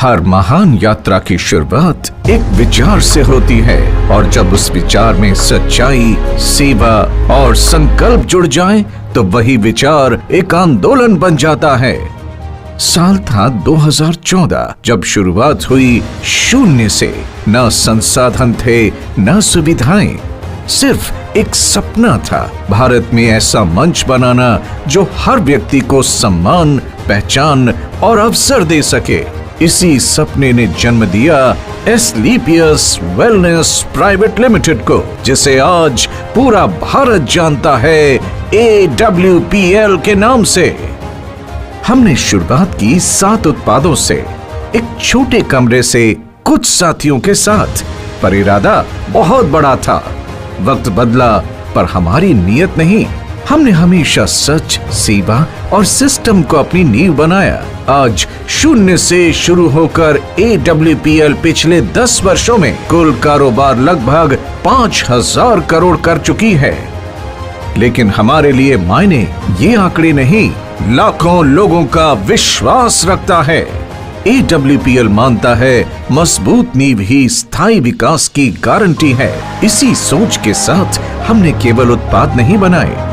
हर महान यात्रा की शुरुआत एक विचार से होती है और जब उस विचार में सच्चाई, सेवा और संकल्प जुड़ जाएं, तो वही विचार एक आंदोलन बन जाता है। साल था 2014 जब शुरुआत हुई शून्य से। न संसाधन थे, न सुविधाएं, सिर्फ एक सपना था, भारत में ऐसा मंच बनाना जो हर व्यक्ति को सम्मान, पहचान और अवसर दे सके। इसी सपने ने जन्म दिया एस्क्लेपियस वेलनेस प्राइवेट लिमिटेड को, जिसे आज पूरा भारत जानता है AWPL के नाम से। हमने शुरुआत की 7 उत्पादों से, एक छोटे कमरे से, कुछ साथियों के साथ, पर इरादा बहुत बड़ा था। वक्त बदला पर हमारी नीयत नहीं। हमने हमेशा सच, सेवा और सिस्टम को अपनी नींव बनाया। आज शून्य से शुरू होकर AWPL पिछले 10 वर्षों में कुल कारोबार लगभग 5000 करोड़ कर चुकी है। लेकिन हमारे लिए मायने ये आंकड़े नहीं, लाखों लोगों का विश्वास रखता है। AWPL मानता है मजबूत नींव ही स्थायी विकास की गारंटी है। इसी सोच के साथ हमने केवल उत्पाद नहीं बनाए,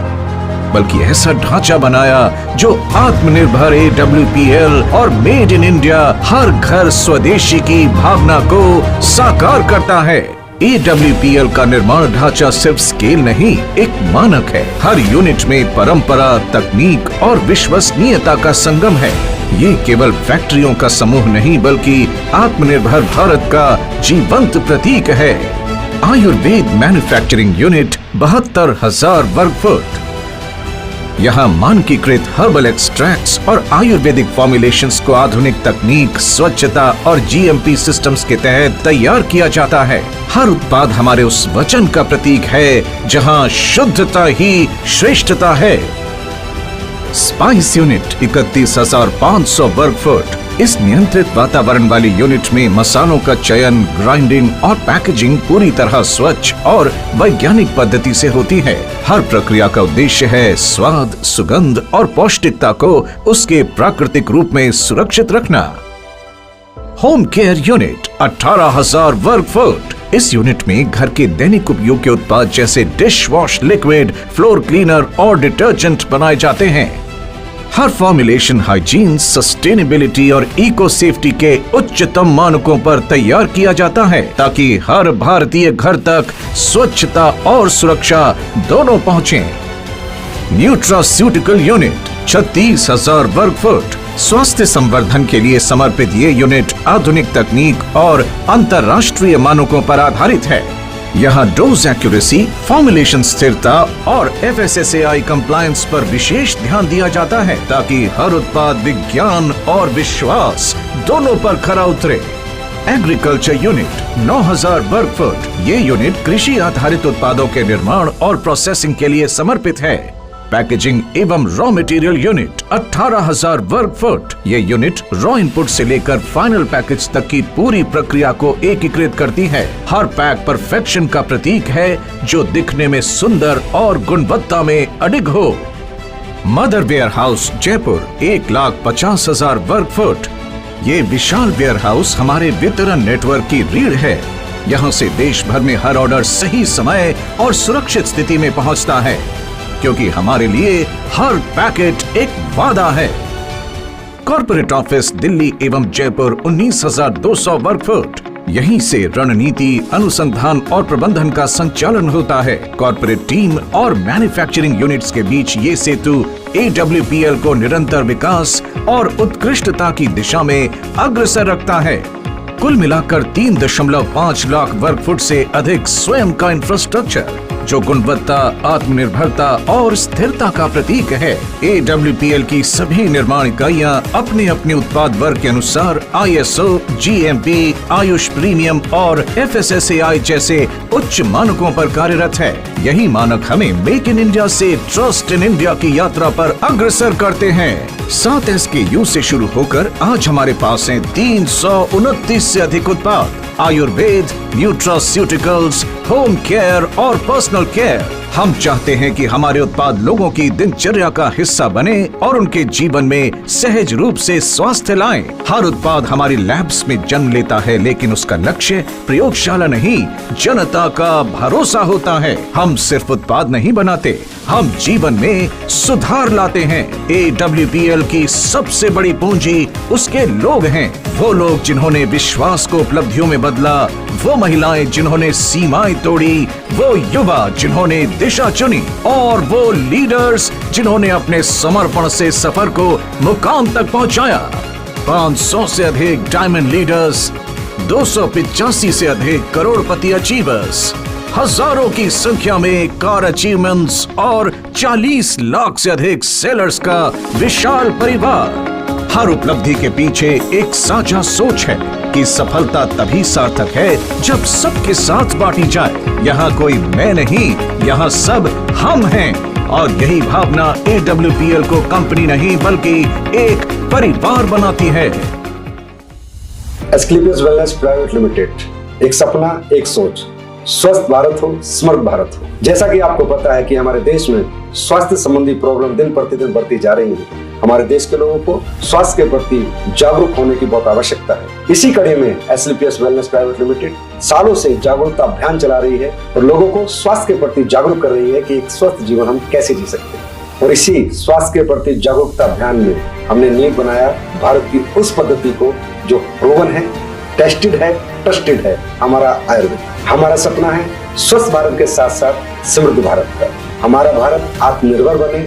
बल्कि ऐसा ढांचा बनाया जो आत्मनिर्भर AWPL और मेड इन इंडिया, हर घर स्वदेशी की भावना को साकार करता है। AWPL का निर्माण ढांचा सिर्फ स्केल नहीं, एक मानक है। हर यूनिट में परंपरा, तकनीक और विश्वसनीयता का संगम है। ये केवल फैक्ट्रियों का समूह नहीं, बल्कि आत्मनिर्भर भारत का जीवंत प्रतीक है। आयुर्वेद मैन्युफैक्चरिंग यूनिट 72,000 वर्ग फुट। यहाँ मानकीकृत हर्बल एक्सट्रैक्ट्स और आयुर्वेदिक फॉर्मुलेशंस को आधुनिक तकनीक, स्वच्छता और GMP सिस्टम्स के तहत तैयार किया जाता है। हर उत्पाद हमारे उस वचन का प्रतीक है जहाँ शुद्धता ही श्रेष्ठता है। स्पाइस यूनिट 31,500 वर्ग फुट। इस नियंत्रित वातावरण वाली यूनिट में मसालों का चयन, ग्राइंडिंग और पैकेजिंग पूरी तरह स्वच्छ और वैज्ञानिक पद्धति से होती है। हर प्रक्रिया का उद्देश्य है स्वाद, सुगंध और पौष्टिकता को उसके प्राकृतिक रूप में सुरक्षित रखना। होम केयर यूनिट 18,000 वर्ग फुट। इस यूनिट में घर के दैनिक उपयोग के उत्पाद जैसे dish wash liquid, floor cleaner और डिटर्जेंट बनाए जाते हैं। हर फॉर्मुलेशन हाइजीन, सस्टेनेबिलिटी और इको सेफ्टी के उच्चतम मानकों पर तैयार किया जाता है, ताकि हर भारतीय घर तक स्वच्छता और सुरक्षा दोनों पहुंचे। न्यूट्रास्यूटिकल यूनिट 36,000 वर्ग फुट। स्वास्थ्य संवर्धन के लिए समर्पित ये यूनिट आधुनिक तकनीक और अंतर्राष्ट्रीय मानकों पर आधारित है। यहाँ डोज एक्यूरेसी, फॉर्मुलेशन स्थिरता और FSSAI कंप्लायंस पर विशेष ध्यान दिया जाता है, ताकि हर उत्पाद विज्ञान और विश्वास दोनों पर खरा उतरे। एग्रीकल्चर यूनिट 9,000 वर्ग फुट। ये यूनिट कृषि आधारित उत्पादों के निर्माण और प्रोसेसिंग के लिए समर्पित है। पैकेजिंग एवं रॉ मटेरियल यूनिट 18,000 वर्ग फुट। ये यूनिट रॉ इनपुट से लेकर फाइनल पैकेज तक की पूरी प्रक्रिया को एकीकृत करती है। हर पैक परफेक्शन का प्रतीक है, जो दिखने में सुंदर और गुणवत्ता में अडिग हो। मदर वेयर हाउस जयपुर 1,50,000 वर्ग फुट। ये विशाल वेयर हाउस हमारे वितरण नेटवर्क की रीढ़ है। यहाँ से देश भर में हर ऑर्डर सही समय और सुरक्षित स्थिति में पहुँचता है, क्योंकि हमारे लिए हर पैकेट एक वादा है। कॉर्पोरेट ऑफिस दिल्ली एवं जयपुर 19,200 वर्ग फुट। यहीं से रणनीति, अनुसंधान और प्रबंधन का संचालन होता है। कॉर्पोरेट टीम और मैन्युफैक्चरिंग यूनिट्स के बीच ये सेतु AWPL को निरंतर विकास और उत्कृष्टता की दिशा में अग्रसर रखता है। कुल मिलाकर 3.5 लाख वर्ग फुट से अधिक स्वयं का इंफ्रास्ट्रक्चर, जो गुणवत्ता, आत्मनिर्भरता और स्थिरता का प्रतीक है। AWPL की सभी निर्माण इकाइयां अपने अपने उत्पाद वर्ग के अनुसार ISO, GMP, आयुष प्रीमियम और FSSAI जैसे उच्च मानकों पर कार्यरत है। यही मानक हमें मेक इन इंडिया से ट्रस्ट इन इंडिया की यात्रा पर अग्रसर करते हैं। 7 SKU से शुरू होकर आज हमारे पास हैं 329 से अधिक उत्पाद। आयुर्वेद, न्यूट्रास्यूटिकल्स, होम केयर और पर्सनल केयर, हम चाहते हैं कि हमारे उत्पाद लोगों की दिनचर्या का हिस्सा बने और उनके जीवन में सहज रूप से स्वास्थ्य लाएं। हर उत्पाद हमारी लैब्स में जन्म लेता है, लेकिन उसका लक्ष्य प्रयोगशाला नहीं, जनता का भरोसा होता है। हम सिर्फ उत्पाद नहीं बनाते, हम जीवन में सुधार लाते हैं। AWPL की सबसे बड़ी पूंजी उसके लोग हैं। वो लोग जिन्होंने विश्वास को उपलब्धियों में बदला, वो महिलाएं जिन्होंने सीमाएं तोड़ी, वो युवा जिन्होंने दिशा चुनी और वो लीडर्स जिन्होंने अपने समर्पण से सफर को मुकाम तक पहुंचाया। 500 से अधिक डायमंड लीडर्स, 285 से अधिक करोड़पति अचीवर्स, हजारों की संख्या में कार अचीवमेंट्स और 40 लाख से अधिक सेलर्स का विशाल परिवार। हर उपलब्धि के पीछे एक साझा सोच है कि सफलता तभी सार्थक है जब सबके साथ बांटी जाए। यहाँ कोई मैं नहीं, यहाँ सब हम हैं और यही भावना AWPL को कंपनी नहीं बल्कि एक परिवार बनाती है। एस्क्लेपियस वेलनेस प्राइवेट लिमिटेड, एक सपना, एक सोच, स्वस्थ भारत हो, समृद्ध भारत हो। जैसा कि आपको पता है कि हमारे देश में स्वास्थ्य संबंधी प्रॉब्लम दिन प्रतिदिन बढ़ती जा रही है। हमारे देश के लोगों को स्वास्थ्य के प्रति जागरूक होने की बहुत आवश्यकता है। इसी कड़ी में एस्क्लेपियस वेलनेस प्राइवेट लिमिटेड सालों से जागरूकता अभियान चला रही है और लोगों को स्वास्थ्य के प्रति जागरूक कर रही है कि एक स्वस्थ जीवन हम कैसे जी सकते हैं। और इसी स्वास्थ्य के प्रति जागरूकता अभियान में हमने नींव बनाया भारत की उस पद्धति को जो प्रूवन है, टेस्टेड है, ट्रस्टेड है, हमारा आयुर्वेद। हमारा सपना है स्वस्थ भारत के साथ साथ समृद्ध भारत का। हमारा भारत आत्मनिर्भर बने,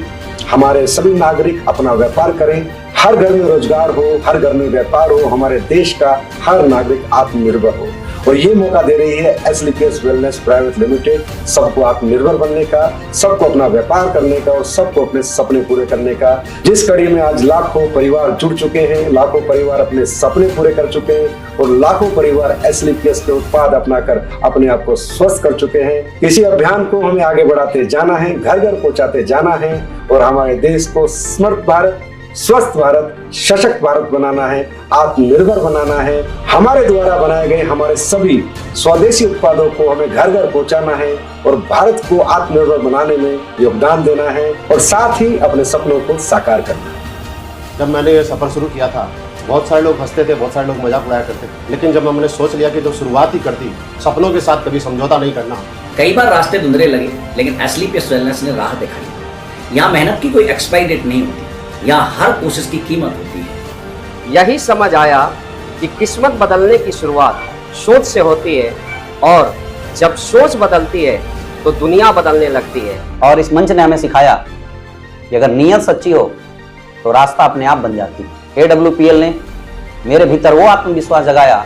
हमारे सभी नागरिक अपना व्यापार करें, हर घर में रोजगार हो, हर घर में व्यापार हो, हमारे देश का हर नागरिक आत्मनिर्भर हो। और ये मौका दे रही है एस्क्लेपियस वेलनेस प्राइवेट लिमिटेड सबको आत्मनिर्भर बनने का, सबको अपना व्यापार करने का और सबको अपने सपने पूरे करने का। जिस कड़ी में आज लाखों परिवार जुड़ चुके हैं, लाखों परिवार अपने सपने पूरे कर चुके हैं और लाखों परिवार एस्क्लेपियस के उत्पाद अपनाकर अपने आप को स्वस्थ कर चुके हैं। इसी अभियान को हमें आगे बढ़ाते जाना है, घर घर पहुंचाते जाना है और हमारे देश को समृद्ध भारत, स्वस्थ भारत, सशक्त भारत बनाना है, आत्मनिर्भर बनाना है। हमारे द्वारा बनाए गए हमारे सभी स्वदेशी उत्पादों को हमें घर घर पहुंचाना है और भारत को आत्मनिर्भर बनाने में योगदान देना है और साथ ही अपने सपनों को साकार करना है। जब मैंने ये सफर शुरू किया था, बहुत सारे लोग हंसते थे, बहुत सारे लोग मजाक उड़ाया करते थे, लेकिन जब हमने सोच लिया कि जो शुरुआत ही करती, सपनों के साथ कभी समझौता नहीं करना। कई बार रास्ते धुंधले लगे, लेकिन एस्क्लेपियस वेलनेस ने राह दिखाई। यहाँ मेहनत की कोई एक्सपायरी डेट नहीं होती, यहाँ हर कोशिश की कीमत होती है। यही समझ आया कि किस्मत बदलने की शुरुआत सोच से होती है और जब सोच बदलती है तो दुनिया बदलने लगती है। और इस मंच ने हमें सिखाया कि अगर नीयत सच्ची हो तो रास्ता अपने आप बन जाती है। AWPL ने मेरे भीतर वो आत्मविश्वास जगाया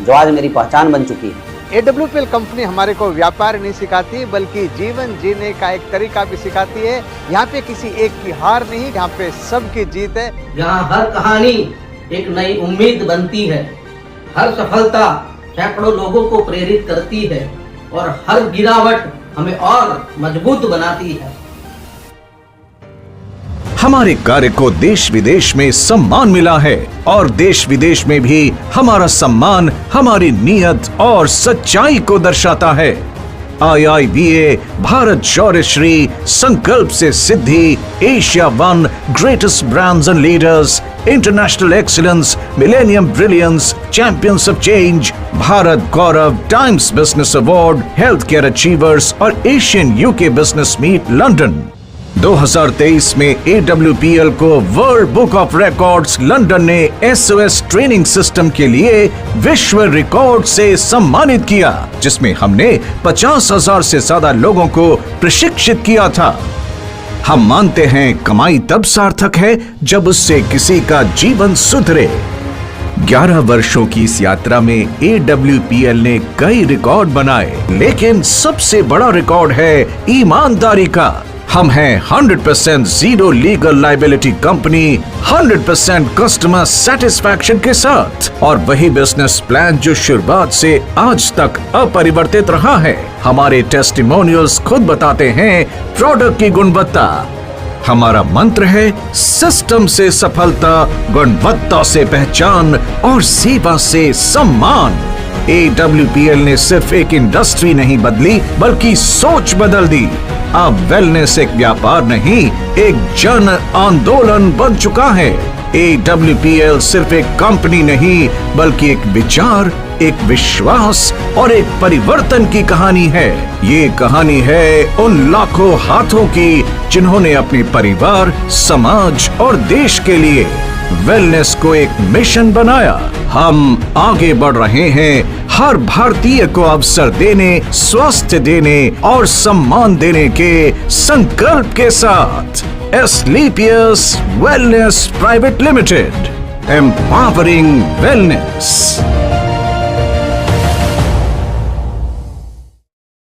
जो आज मेरी पहचान बन चुकी है। AWPL कंपनी हमारे को व्यापार नहीं सिखाती बल्कि जीवन जीने का एक तरीका भी सिखाती है। यहाँ पे किसी एक की हार नहीं, यहाँ पे सबकी जीत है। यहाँ हर कहानी एक नई उम्मीद बनती है, हर सफलता सैकड़ों लोगों को प्रेरित करती है और हर गिरावट हमें और मजबूत बनाती है। हमारे कार्य को देश विदेश में सम्मान मिला है और देश विदेश में भी हमारा सम्मान हमारी नीयत और सच्चाई को दर्शाता है। IIBA भारत शौर्यश्री, संकल्प से सिद्धि, Asia one, greatest brands and leaders, international excellence, millennium brilliance, champions of change, Bharat Gaurav, Times business award, health care achievers और Asian UK business meet London. 2023 में AWPL को world book of records London ने SOS training system के लिए विश्व record से सम्मानित किया, जिसमें हमने 50,000 से ज्यादा लोगों को प्रशिक्षित किया था। हम मानते हैं कमाई तब सार्थक है जब उससे किसी का जीवन सुधरे। 11 वर्षों की इस यात्रा में AWPL ने कई रिकॉर्ड बनाए, लेकिन सबसे बड़ा रिकॉर्ड है ईमानदारी का। हम हैं 100% zero legal liability company, 100% customer satisfaction के साथ और वही बिजनेस प्लान जो शुरुआत से आज तक अपरिवर्तित रहा है। हमारे टेस्टिमोनियल्स खुद बताते हैं प्रोडक्ट की गुणवत्ता। हमारा मंत्र है सिस्टम से सफलता, गुणवत्ता से पहचान और सेवा से सम्मान। AWPL ने सिर्फ एक इंडस्ट्री नहीं बदली बल्कि सोच बदल दी। अब वेलनेस एक व्यापार नहीं, एक जन आंदोलन बन चुका है। AWPL सिर्फ एक कंपनी नहीं बल्कि एक विचार, एक विश्वास और एक परिवर्तन की कहानी है। ये कहानी है उन लाखों हाथों की जिन्होंने अपने परिवार, समाज और देश के लिए वेलनेस को एक मिशन बनाया। हम आगे बढ़ रहे हैं हर भारतीय को अवसर देने, स्वास्थ्य देने और सम्मान देने के संकल्प के साथ। Asclepius wellness private limited, empowering wellness.